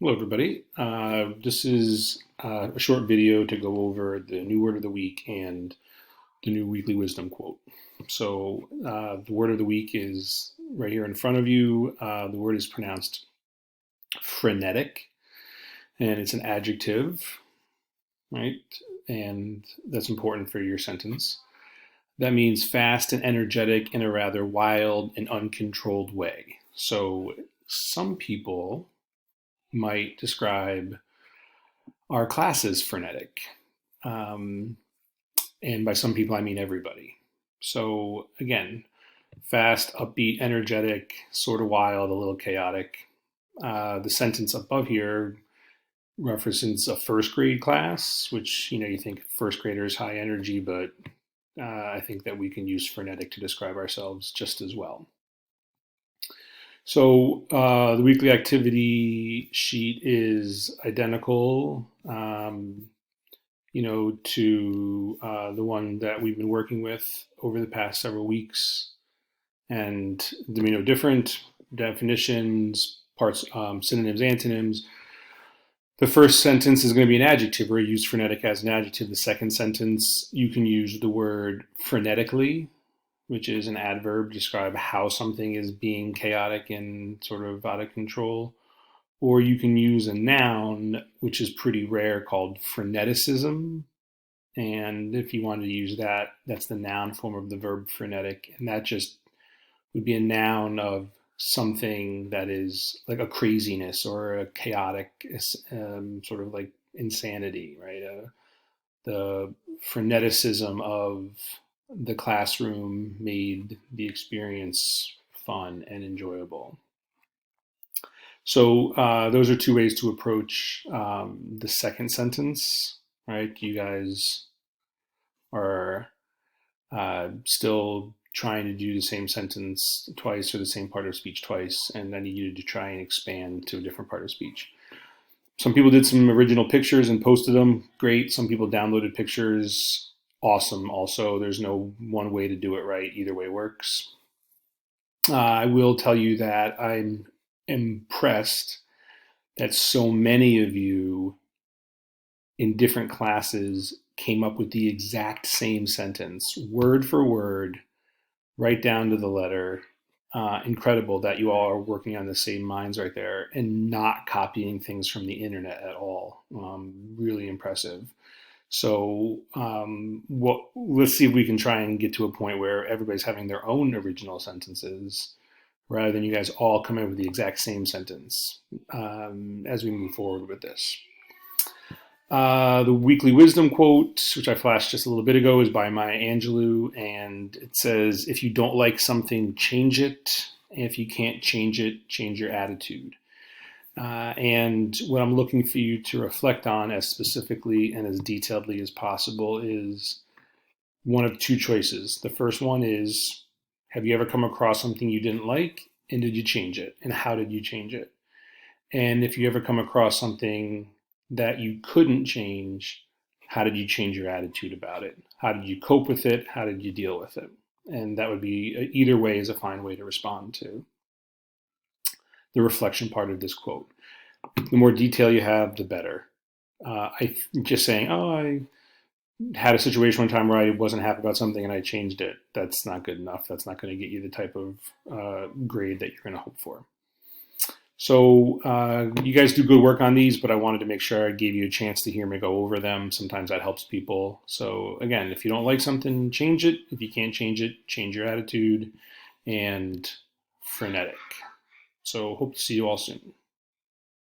Hello, everybody. This is a short video to go over the new word of the week and the new weekly wisdom quote. So, the word of the week is right here in front of you. The word is pronounced frenetic, and it's an adjective, right? And that's important for your sentence. That means fast and energetic in a rather wild and uncontrolled way. So, some people might describe our class is frenetic. Um, and by some people, I mean everybody. So, again, fast, upbeat, energetic, sort of wild, a little chaotic. The sentence above here references a first grade class, which, you think first graders high energy, but I think that we can use frenetic to describe ourselves just as well. So the weekly activity sheet is identical, to the one that we've been working with over the past several weeks. And different definitions, parts, synonyms, antonyms. The first sentence is going to be an adjective. We're use frenetic as an adjective. The second sentence, you can use the word frenetically, which is an adverb to describe how something is being chaotic and sort of out of control. Or you can use a noun, which is pretty rare, called freneticism. And if you wanted to use that, that's the noun form of the verb frenetic. And that just would be a noun of something that is like a craziness or a chaotic, sort of like insanity, right? The freneticism of the classroom made the experience fun and enjoyable. So those are two ways to approach the second sentence, right? You guys are still trying to do the same sentence twice or the same part of speech twice, and I need you to try and expand to a different part of speech. Some people did some original pictures and posted them. Great. Some people downloaded pictures. Awesome. Also, there's no one way to do it right. Either way works. I will tell you that I'm impressed that so many of you in different classes came up with the exact same sentence, word for word, right down to the letter. Incredible that you all are working on the same minds right there and not copying things from the internet at all. Really impressive. So let's see if we can try and get to a point where everybody's having their own original sentences rather than you guys all come in with the exact same sentence as we move forward with this. The weekly wisdom quote, which I flashed just a little bit ago, is by Maya Angelou, and it says, "If you don't like something, change it. If you can't change it, change your attitude." And what I'm looking for you to reflect on as specifically and as detailedly as possible is one of two choices. The first one is, have you ever come across something you didn't like, and did you change it? And how did you change it? And if you ever come across something that you couldn't change, how did you change your attitude about it? How did you cope with it? How did you deal with it? And that would be either way is a fine way to respond to the reflection part of this quote. The more detail you have, the better. I just saying, oh, I had a situation one time where I wasn't happy about something and I changed it. That's not good enough. That's not going to get you the type of grade that you're going to hope for. So you guys do good work on these, but I wanted to make sure I gave you a chance to hear me go over them. Sometimes that helps people. So again, if you don't like something, change it. If you can't change it, change your attitude. And frenetic. So hope to see you all soon.